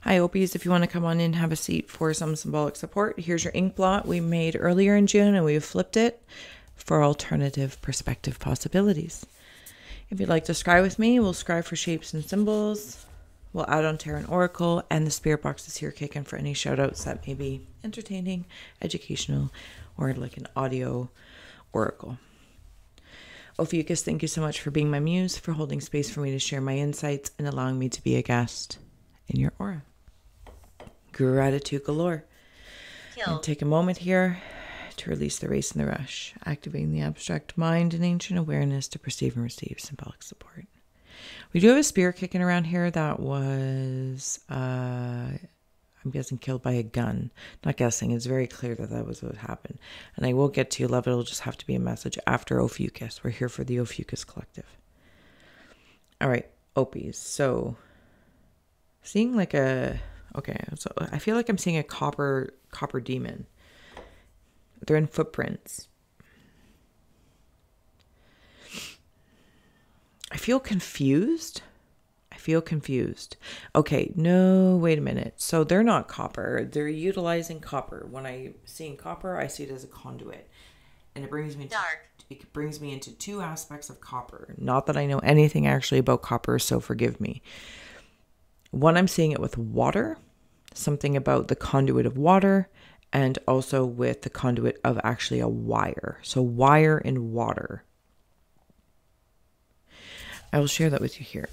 Hi, Opies. If you want to come on in, have a seat for some symbolic support. Here's your ink blot we made earlier in June, and we've flipped it for alternative perspective possibilities. If you'd like to scry with me, we'll scry for shapes and symbols. We'll add on Tarot and Oracle, and the spirit box is here kicking for any shout outs that may be entertaining, educational, or like an audio oracle. Ophiuchus, thank you so much for being my muse, for holding space for me to share my insights, and allowing me to be a guest in your aura. Gratitude galore. And take a moment here to release the race and the rush, activating the abstract mind and ancient awareness to perceive and receive symbolic support. We do have a spirit kicking around here that was, I'm guessing, killed by a gun. Not guessing, it's very clear that that was what happened. And I will get to you, love. It'll just have to be a message after Ophiuchus. We're here for the Ophiuchus Collective. All right, Opies. So, seeing like a... Okay, so I feel like I'm seeing a copper demon. They're in footprints. I feel confused. Okay, no, wait a minute. So they're not copper. They're utilizing copper. When I'm seeing copper, I see it as a conduit. And it brings me into two aspects of copper. Not that I know anything actually about copper, so forgive me. One, I'm seeing it with water. Something about the conduit of water, and also with the conduit of actually a wire. So wire and water. I will share that with you here.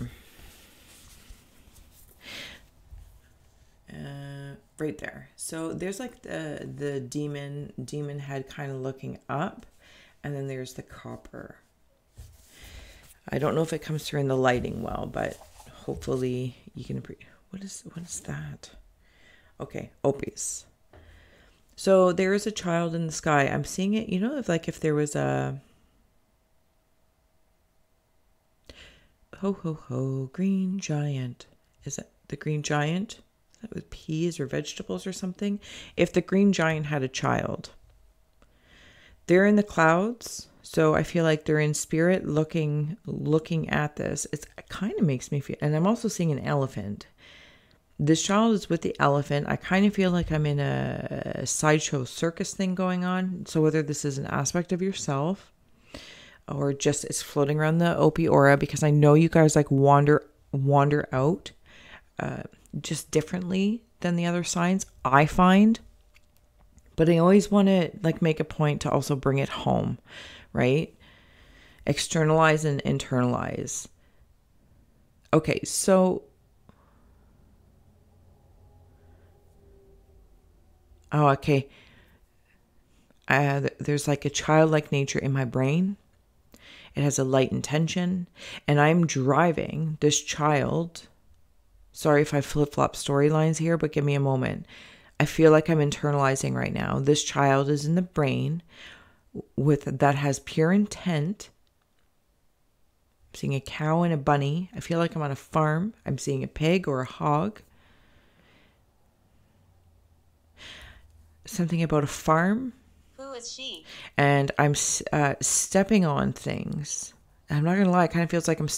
Right there. So there's like the demon head kind of looking up, and then there's the copper. I don't know if it comes through in the lighting well, but hopefully you can appreciate. What is that? Okay, Opies. So there is a child in the sky. I'm seeing it, you know, if there was a... Ho, green giant. Is that the green giant? Is that with peas or vegetables or something? If the green giant had a child. They're in the clouds, so I feel like they're in spirit looking at this. It kind of makes me feel... And I'm also seeing an elephant. This child is with the elephant. I kind of feel like I'm in a sideshow circus thing going on. So whether this is an aspect of yourself or just it's floating around the Opie aura, because I know you guys like wander out just differently than the other signs, I find. But I always want to like make a point to also bring it home, right? Externalize and internalize. Okay, so... Oh, okay. There's like a childlike nature in my brain. It has a light intention. And I'm driving this child. Sorry if I flip-flop storylines here, but give me a moment. I feel like I'm internalizing right now. This child is in the brain that has pure intent. I'm seeing a cow and a bunny. I feel like I'm on a farm. I'm seeing a pig or a hog. Something about a farm. Who is she? And I'm stepping on things. I'm not going to lie. It kind of feels like I'm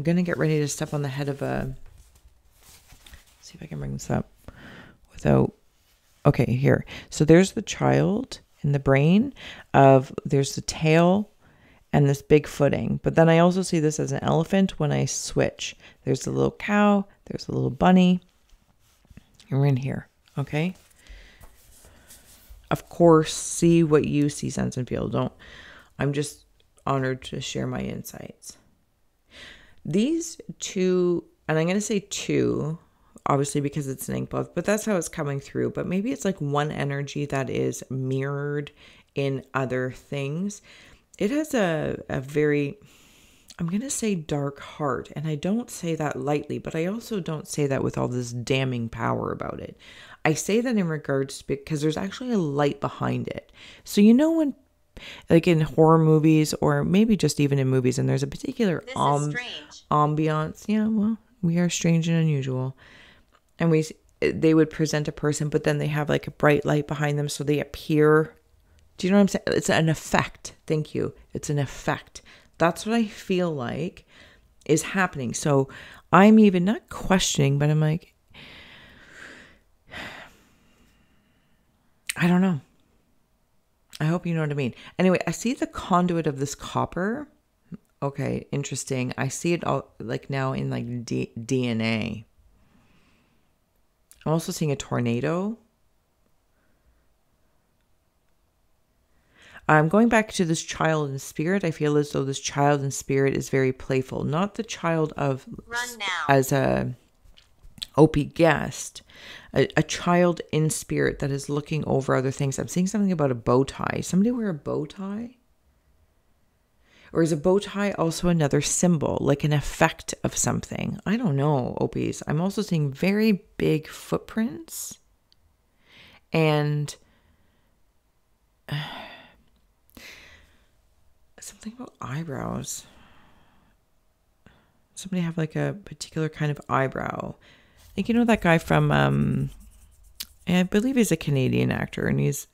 going to get ready to step on the head of a... Let's see if I can bring this up without... Okay, here. So there's the child in the brain there's the tail and this big footing. But then I also see this as an elephant when I switch. There's a little cow. There's a little bunny. And we're in here. Okay. Of course, see what you see, sense, and feel. I'm just honored to share my insights. These two, and I'm going to say two, obviously because it's an ink blot, but that's how it's coming through. But maybe it's like one energy that is mirrored in other things. It has a very, I'm going to say dark heart. And I don't say that lightly, but I also don't say that with all this damning power about it. I say that in regards to, because there's actually a light behind it. So you know when, like in horror movies or maybe just even in movies, and there's a particular ambiance. Yeah, well, we are strange and unusual. And they would present a person, but then they have like a bright light behind them, so they appear. Do you know what I'm saying? It's an effect. Thank you. It's an effect. That's what I feel like is happening. So I'm even not questioning, but I'm like, I don't know. I hope you know what I mean. Anyway, I see the conduit of this copper. Okay, interesting. I see it all like now in like DNA. I'm also seeing a tornado. I'm going back to this child in spirit. I feel as though this child in spirit is very playful. Not the child of, Run now. As a Opie guessed, a child in spirit that is looking over other things. I'm seeing something about a bow tie. Somebody wear a bow tie? Or is a bow tie also another symbol, like an effect of something? I don't know, Opies. I'm also seeing very big footprints. And something about eyebrows. Somebody have like a particular kind of eyebrow. I think you know that guy from, I believe he's a Canadian actor, and he's,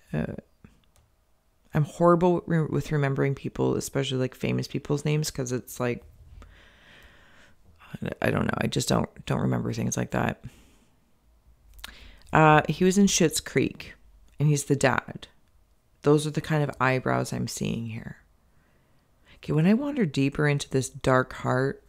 I'm horrible with remembering people, especially like famous people's names, because it's like, I don't know. I just don't remember things like that. He was in Schitt's Creek, and he's the dad. Those are the kind of eyebrows I'm seeing here. Okay, when I wander deeper into this dark heart,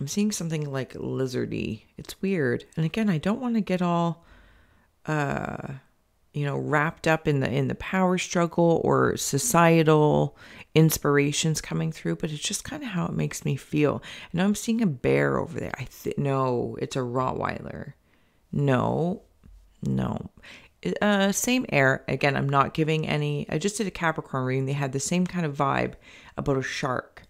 I'm seeing something like lizardy. It's weird. And again, I don't want to get all, wrapped up in the power struggle or societal inspirations coming through, but it's just kind of how it makes me feel. And I'm seeing a bear over there. No, it's a Rottweiler. No. Same air. Again, I'm not giving any. I just did a Capricorn reading. They had the same kind of vibe about a shark.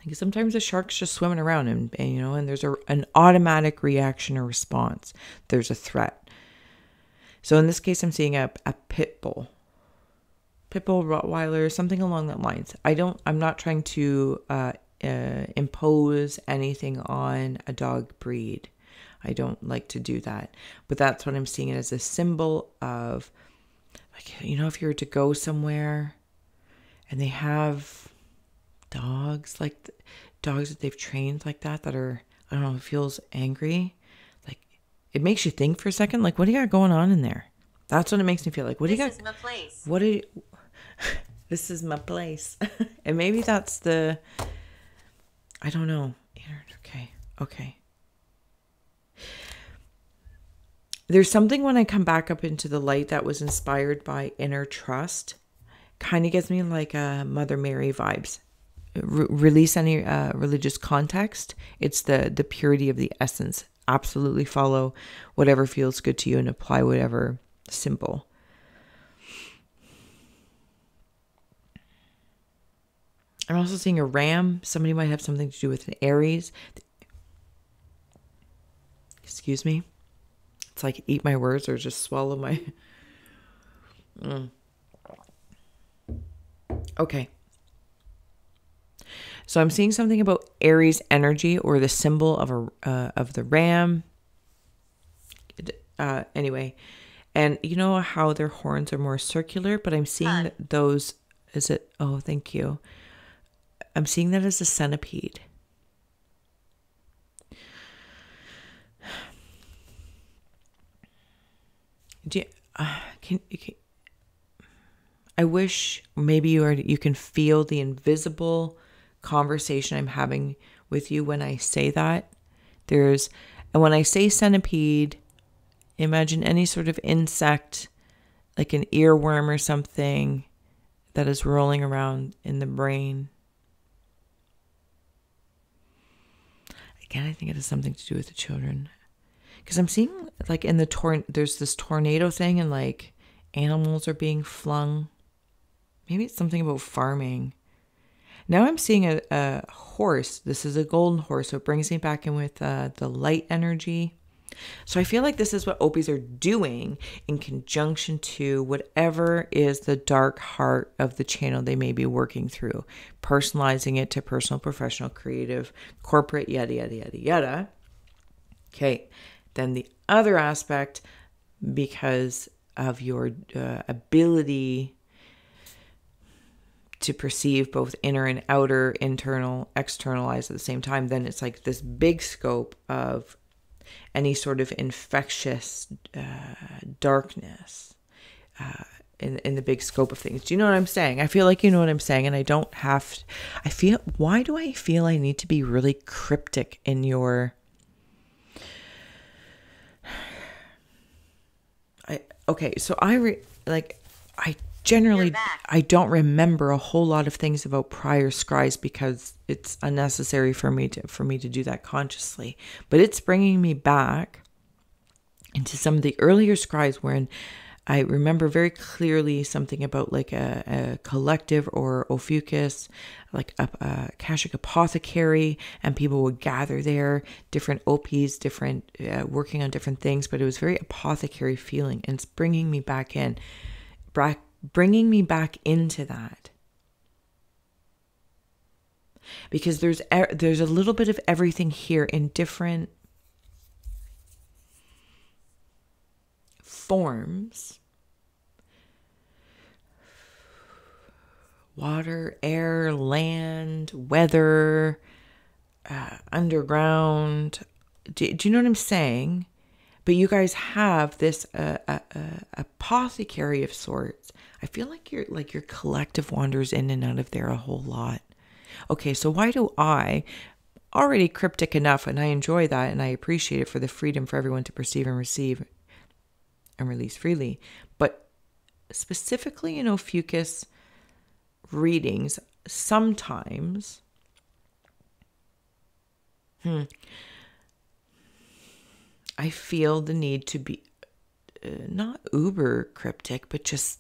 Because sometimes the shark's just swimming around and there's an automatic reaction or response. There's a threat. So in this case, I'm seeing a pit bull. Pit bull, Rottweiler, something along that lines. I'm not trying to impose anything on a dog breed. I don't like to do that. But that's what I'm seeing it as a symbol of, like, if you were to go somewhere and they have dogs, like dogs that they've trained like that are, I don't know, feels angry. Like, it makes you think for a second, like, what do you got going on in there? That's what it makes me feel like. What do you got? This is my place. This is my place. And maybe that's the, I don't know. Okay. There's something when I come back up into the light that was inspired by inner trust. Kind of gives me like Mother Mary vibes. Release any religious context. It's the purity of the essence. Absolutely follow whatever feels good to you and apply whatever symbol. I'm also seeing a ram. Somebody might have something to do with an Aries. Excuse me. It's like eat my words or just swallow my... Okay. So I'm seeing something about Aries energy or the symbol of the ram. Anyway, and you know how their horns are more circular, but I'm seeing that those. Is it? Oh, thank you. I'm seeing that as a centipede. I wish maybe you can feel the invisible conversation I'm having with you when I say that. And when I say centipede, imagine any sort of insect, like an earworm or something that is rolling around in the brain. Again, I think it has something to do with the children. Because I'm seeing like in there's this tornado thing and like animals are being flung. Maybe it's something about farming. Now I'm seeing a horse. This is a golden horse. So it brings me back in with the light energy. So I feel like this is what Opies are doing in conjunction to whatever is the dark heart of the channel they may be working through. Personalizing it to personal, professional, creative, corporate, yada, yada, yada, yada. Okay. Then the other aspect, because of your ability to perceive both inner and outer, internal, external eyes at the same time, then it's like this big scope of any sort of infectious darkness in the big scope of things. Do you know what I'm saying? I feel like you know what I'm saying, and I don't have to, why do I feel I need to be really cryptic in your okay, so I generally I don't remember a whole lot of things about prior scries because it's unnecessary for me to do that consciously. But it's bringing me back into some of the earlier scries wherein I remember very clearly something about like a collective or Ophiuchus, like a Akashic apothecary, and people would gather there, different OPs, different working on different things, but it was very apothecary feeling, and it's bringing me back into that. Because there's a little bit of everything here in different forms: water, air, land, weather, underground. Do you know what I'm saying? But you guys have this apothecary of sorts. I feel like your collective wanders in and out of there a whole lot. Okay, so why do I, already cryptic enough, and I enjoy that and I appreciate it for the freedom for everyone to perceive and receive and release freely, but specifically in Ophiuchus readings, sometimes I feel the need to be not uber cryptic, but just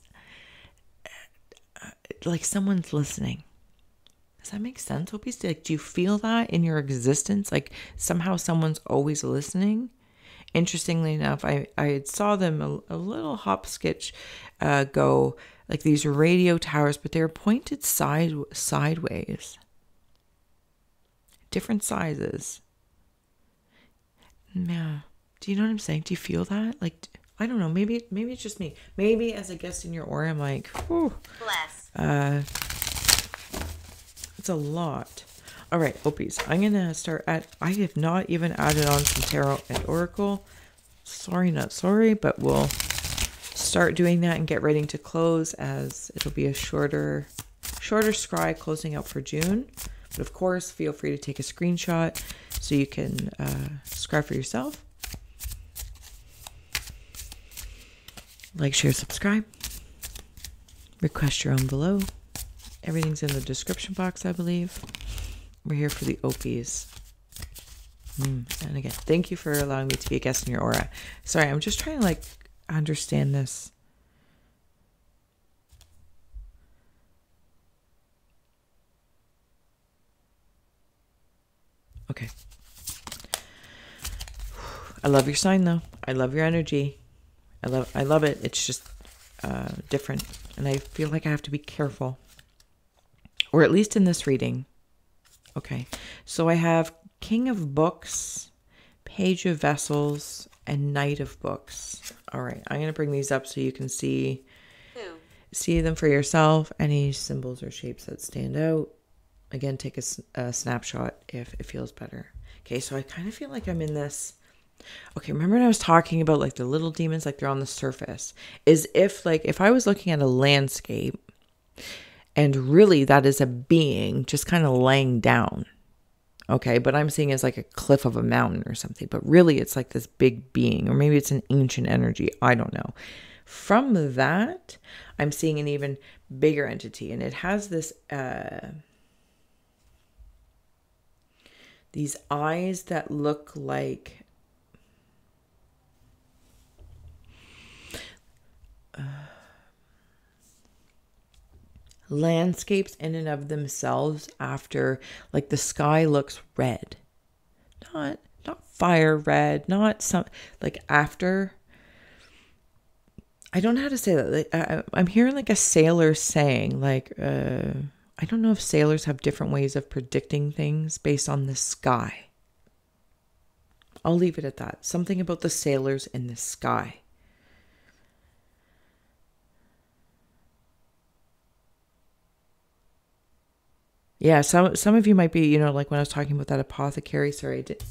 like someone's listening. Does that make sense? Like, do you feel that in your existence? Like somehow someone's always listening? Interestingly enough, I saw them a little hopskitch go, like these radio towers, but they're pointed sideways. Different sizes. Yeah. Do you know what I'm saying? Do you feel that? Like, I don't know. Maybe it's just me. Maybe as a guest in your aura, I'm like, whew. Bless. It's a lot. All right, Opies. I'm going to start I have not even added on some tarot and oracle. Sorry, not sorry, but we'll start doing that and get ready to close, as it'll be a shorter scry closing out for June. But of course, feel free to take a screenshot so you can scry for yourself. Like, share, subscribe. Request your own below. Everything's in the description box, I believe. We're here for the Opies. And again, thank you for allowing me to be a guest in your aura. Sorry, I'm just trying to understand this. Okay. I love your sign though. I love your energy. I love it. It's just different, and I feel like I have to be careful, or at least in this reading. Okay, so I have King of Books, Page of Vessels, and Knight of Books. All right, I'm gonna bring these up so you can see them for yourself. Any symbols or shapes that stand out. Again, take a snapshot if it feels better. Okay, so I kind of feel like I'm in this. Okay, remember when I was talking about like the little demons, like they're on the surface? Is if I was looking at a landscape and really that is a being just kind of laying down. Okay, but I'm seeing it as like a cliff of a mountain or something. But really it's like this big being, or maybe it's an ancient energy. I don't know. From that, I'm seeing an even bigger entity, and it has this these eyes that look like landscapes in and of themselves, after like the sky looks red, not fire red, not some like after. I don't know how to say that. I'm hearing like a sailor saying like I don't know if sailors have different ways of predicting things based on the sky. I'll leave it at that. Something about the sailors in the sky. Yeah, some of you might be, like when I was talking about that apothecary, sorry, I did,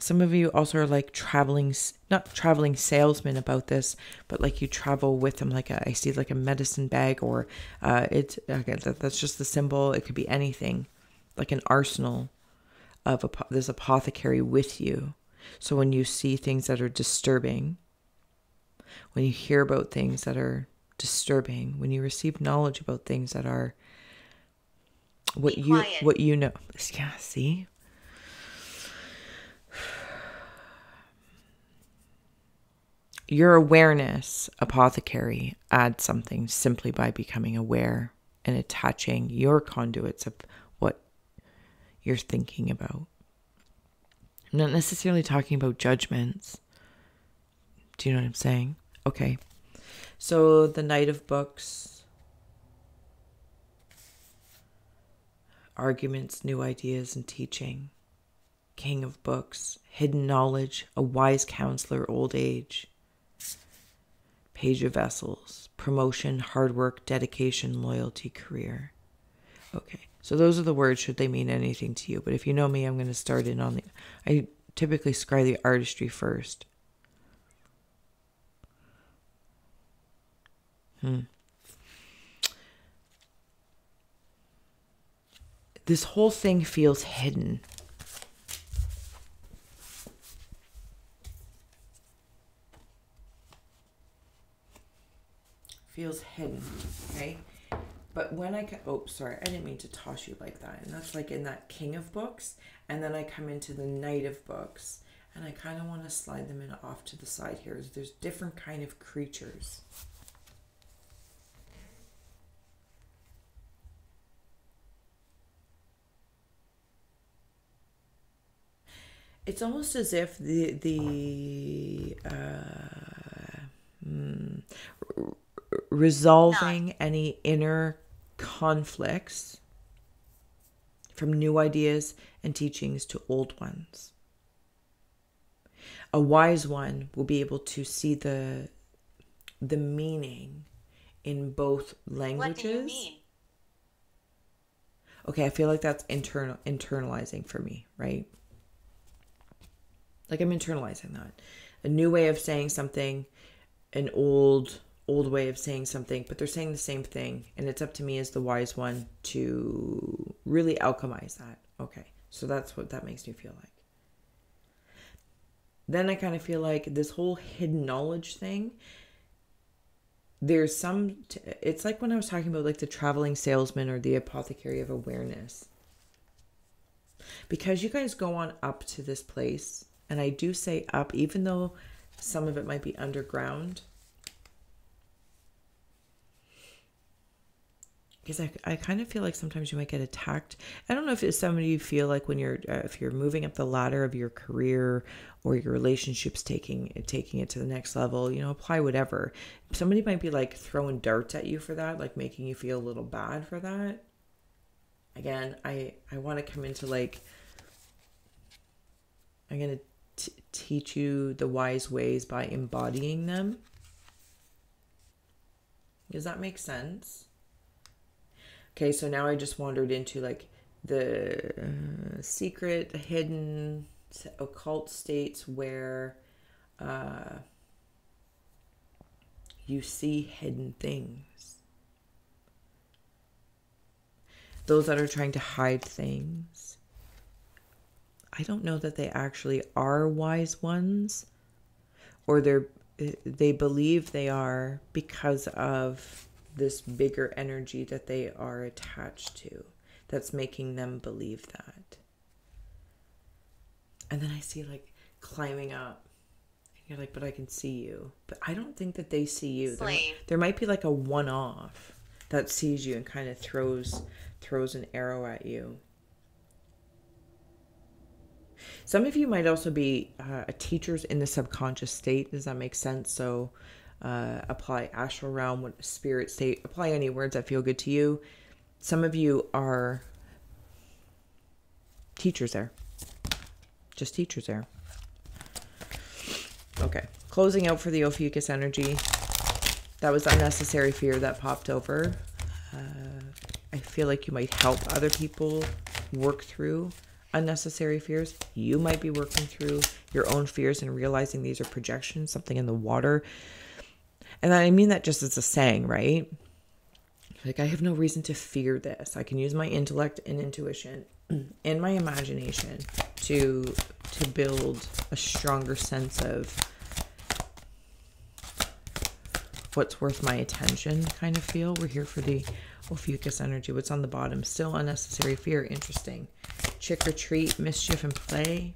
Some of you also are like traveling, not traveling salesmen about this, but like you travel with them. Like I see like a medicine bag, or it's okay, that's just the symbol. It could be anything, like an arsenal of this apothecary with you. So when you see things that are disturbing, when you hear about things that are disturbing, when you receive knowledge about things that are what you know. Yeah, see? Your awareness, apothecary, adds something simply by becoming aware and attaching your conduits of what you're thinking about. I'm not necessarily talking about judgments. Do you know what I'm saying? Okay. So the Knight of Books, arguments, new ideas, and teaching. King of Books, hidden knowledge, a wise counselor, old age. Page of Vessels, promotion, hard work, dedication, loyalty, career. Okay, so those are the words should they mean anything to you. But if you know me, I'm going to start in on I typically scry the artistry first. This whole thing feels hidden. Feels hidden, okay? But when oh, sorry, I didn't mean to toss you like that. And that's like in that King of Books. And then I come into the Knight of Books. And I kind of want to slide them in off to the side here. There's different kind of creatures. It's almost as if resolving any inner conflicts from new ideas and teachings to old ones. A wise one will be able to see the meaning in both languages. What do you mean? Okay, I feel like that's internalizing for me, right? Like I'm internalizing that. A new way of saying something, an old way of saying something, but they're saying the same thing. And it's up to me as the wise one to really alchemize that. Okay, so that's what that makes me feel like. Then I kind of feel like this whole hidden knowledge thing, there's some, it's like when I was talking about like the traveling salesman or the apothecary of awareness. Because you guys go on up to this place, and I do say up, even though some of it might be underground. Because I kind of feel like sometimes you might get attacked. I don't know if it's somebody you feel like when you're, if you're moving up the ladder of your career or your relationships, taking it to the next level, you know, apply whatever. Somebody might be like throwing darts at you for that, like making you feel a little bad for that. Again, I want to come into like, I'm going to teach you the wise ways by embodying them. Does that make sense? Okay, so now I just wandered into like the secret, hidden, occult states where you see hidden things. Those that are trying to hide things. I don't know that they actually are wise ones, or they believe they are because of this bigger energy that they are attached to that's making them believe that. And then I see like climbing up, and you're like, but I can see you. But I don't think that they see you. There might be like a one-off that sees you and kind of throws an arrow at you. Some of you might also be teachers in the subconscious state. Does that make sense? So apply astral realm, spirit state, apply any words that feel good to you. Some of you are teachers there. Just teachers there. Okay. Closing out for the Ophiuchus energy. That was unnecessary fear that popped over. I feel like you might help other people work through unnecessary fears. You might be working through your own fears and realizing these are projections, something in the water. And I mean that just as a saying, right? Like, I have no reason to fear this. I can use my intellect and intuition and my imagination to build a stronger sense of what's worth my attention kind of feel. We're here for the Ophiuchus energy. What's on the bottom? Still unnecessary fear. Interesting. Trick or treat, mischief and play.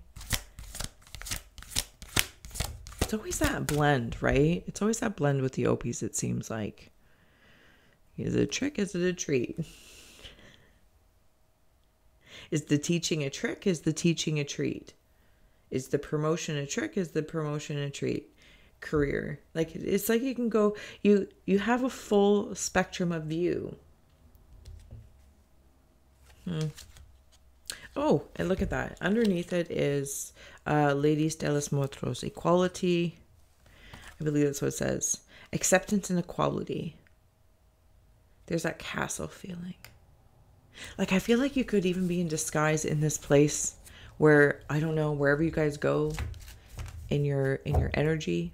It's always that blend, right? It's always that blend with the Opies, it seems like. Is it a trick? Is it a treat? Is the teaching a trick? Is the teaching a treat? Is the promotion a trick? Is the promotion a treat? Career. Like, it's like you can go, you have a full spectrum of view. Oh, and look at that. Underneath it is Ladies de los Muertos. Equality. I believe that's what it says. Acceptance and equality. There's that castle feeling. Like, I feel like you could even be in disguise in this place where, I don't know, wherever you guys go in your energy.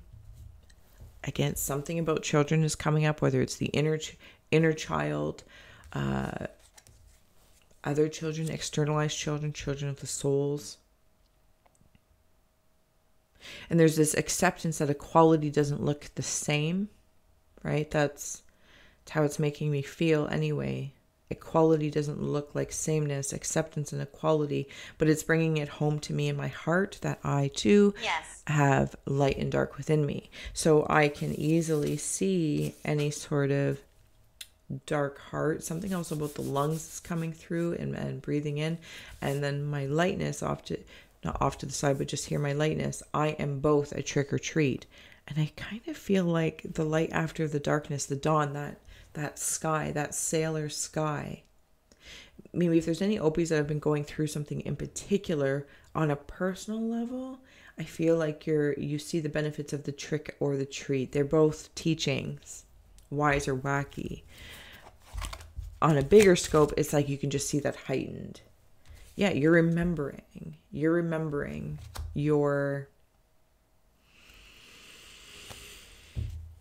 Again, something about children is coming up, whether it's the inner child, other children, externalized children, children of the souls. And there's this acceptance that equality doesn't look the same, right? That's how it's making me feel anyway. Equality doesn't look like sameness, acceptance and equality, but it's bringing it home to me in my heart that I too have light and dark within me. So I can easily see any sort of dark heart. Something else about the lungs is coming through and breathing in. And then my lightness not off to the side, but just here my lightness. I am both a trick or treat. And I kind of feel like the light after the darkness, the dawn, that sky, that sailor sky. Maybe if there's any Opies that have been going through something in particular on a personal level, I feel like you see the benefits of the trick or the treat. They're both teachings, wise or wacky. On a bigger scope, it's like you can just see that heightened. Yeah, you're remembering your...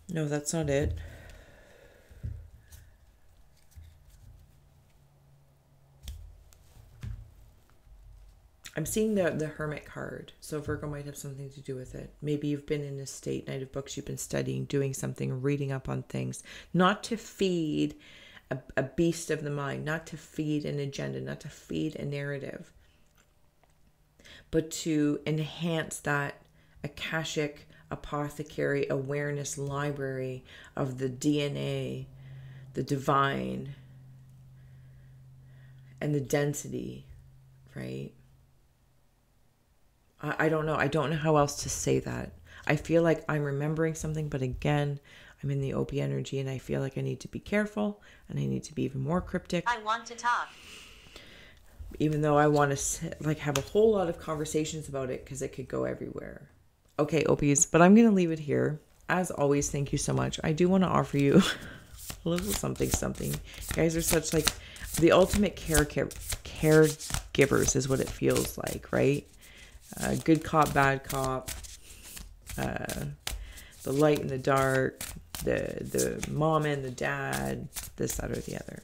No, that's not it. I'm seeing the Hermit card. So Virgo might have something to do with it. Maybe you've been in a state, Night of Books, you've been studying, doing something, reading up on things. Not to feed a beast of the mind, not to feed an agenda, not to feed a narrative, but to enhance that Akashic apothecary awareness library of the DNA, the divine, and the density, right? I don't know. I don't know how else to say that. I feel like I'm remembering something, but again, I'm in the Opie energy and I feel like I need to be careful and I need to be even more cryptic. I want to talk. Even though I want to have a whole lot of conversations about it because it could go everywhere. Okay, Opies, but I'm going to leave it here. As always, thank you so much. I do want to offer you a little something. You guys are such like the ultimate caregivers is what it feels like, right? Good cop, bad cop, the light and the dark, the mom and the dad, this, that, or the other.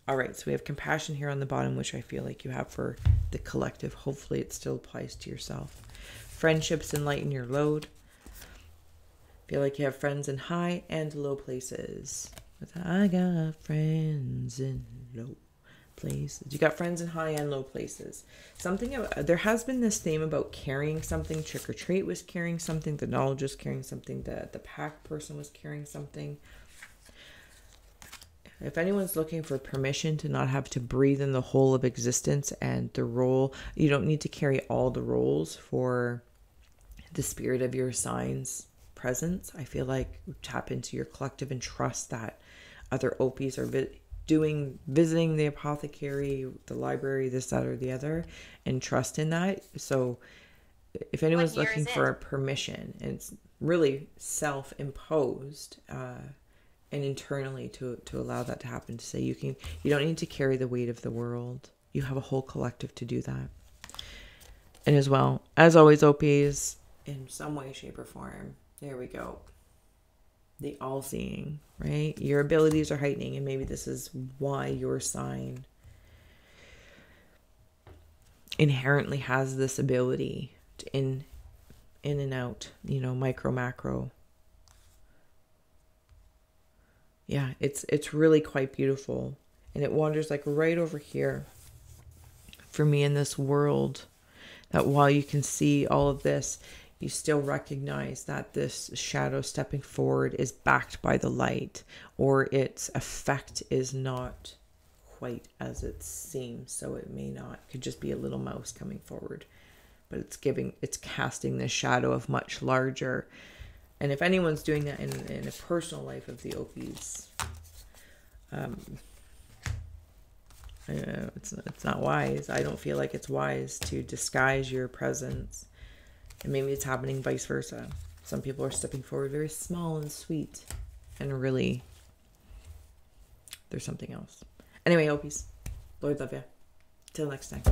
All right, so we have compassion here on the bottom, which I feel like you have for the collective. Hopefully it still applies to yourself. Friendships enlighten your load. Feel like you have friends in high and low places. I got friends in low places. You got friends in high and low places. There has been this theme about carrying something. Trick or treat was carrying something. The knowledge was carrying something. The pack person was carrying something. If anyone's looking for permission to not have to breathe in the whole of existence and the role, you don't need to carry all the roles for the spirit of your sign's presence. I feel like tap into your collective and trust that other Opies are visiting the apothecary, the library, this, that, or the other, and trust in that. So if anyone's looking for a permission, and it's really self-imposed, and internally to allow that to happen, to say you don't need to carry the weight of the world. You have a whole collective to do that. And as well, as always, OPs, in some way, shape, or form, there we go. The all-seeing, right? Your abilities are heightening, and maybe this is why your sign inherently has this ability to in and out, you know, micro, macro. Yeah, it's really quite beautiful. And it wanders like right over here for me in this world, that while you can see all of this, you still recognize that this shadow stepping forward is backed by the light, or its effect is not quite as it seems. So it may not, could just be a little mouse coming forward, but it's casting this shadow of much larger. And if anyone's doing that in a personal life of the Ophies, it's not wise. I don't feel like it's wise to disguise your presence. And maybe it's happening vice versa. Some people are stepping forward very small and sweet, and really there's something else. Anyway, Ophies, Lord love ya. Till next time.